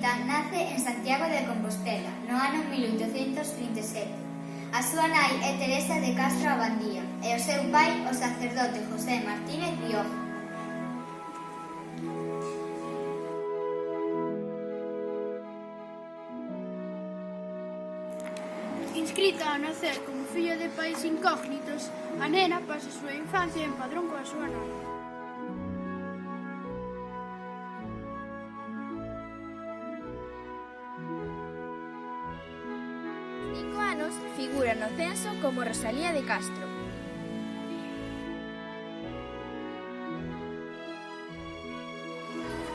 Jacinta nace en Santiago de Compostela no ano 1837. A súa nai é Teresa de Castro Abandía e o seu pai o sacerdote José Martínez Biojo. Inscrita a nacer como filla de pais incógnitos, a nena pasa a súa infancia en Padrón coa súa nai. Figura no censo como Rosalía de Castro.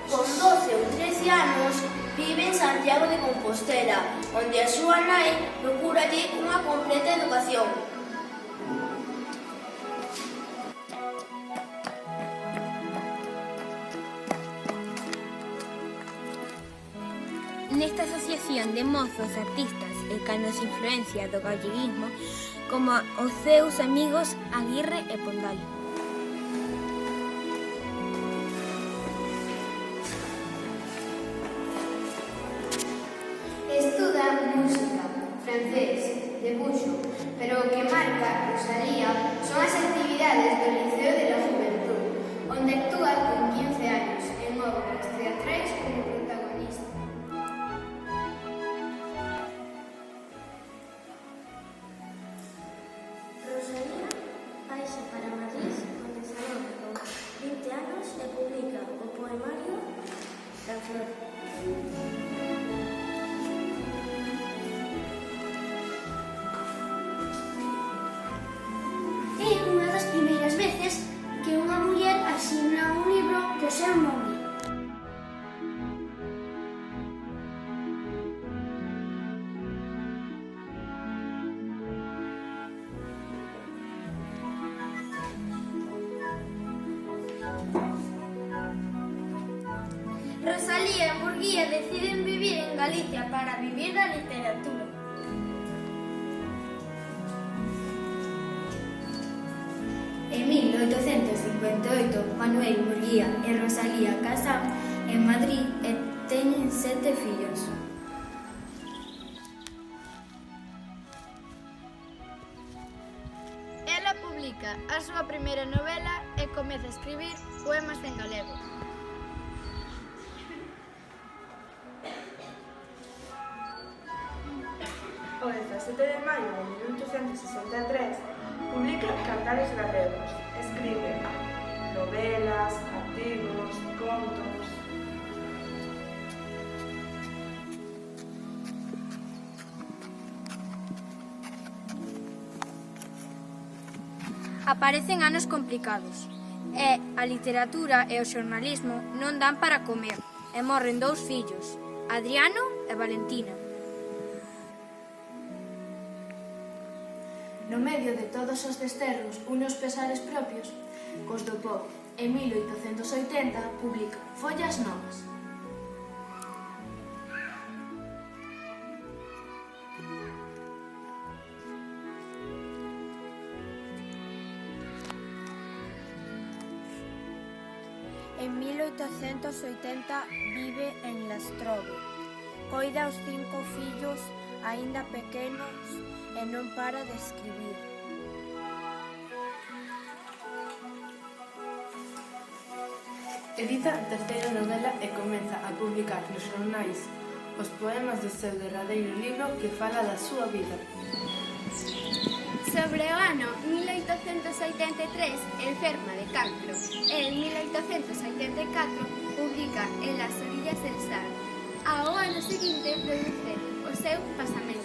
Con 12 ou 13 anos vive en Santiago de Compostela, onde a súa nai procúralle unha completa educación. Nesta asociación de mozos, artistas e canos influencia do galleguismo como os seus amigos Aguirre e Pondal. Estuda música, francés, debuxo, pero o que marca Rosalía son as actividades do Liceo de la Juventud, onde actúa con 15 anos en obras teatrais como protagonista. Rosalía vaise para Madrid con 20 anos e publica o poemario La Flor. É unha das primeiras veces que unha muller asina un libro co seu nome. Rosalía e Murguía deciden vivir en Galicia para vivir da literatura. En 1858, Manuel Murguía e Rosalía casan en Madrid e teñen 7 fillos. Ela publica a súa primeira novela e comeza a escribir poemas en galego. O 17 de maio de 1863 publica Cantares galegos. Escribe novelas, artigos, contos. Aparecen anos complicados e a literatura e o xornalismo non dan para comer e morren 2 fillos, Adriano e Valentina. No medio de todos os desterros unos pesares propios, cos do povo, en 1880 publica Follas Novas. En 1880 vive en Lastrobe. Coida os 5 fillos aínda pequenos e non para de escribir. Edita a terceira novela e comeza a publicar nos xornais os poemas do seu derradeiro libro que fala da súa vida. Sobre o ano 1883 enferma de cancro e en 1884 publica En las orillas del Sar. Ao ano seguinte produce o seu Pasamento.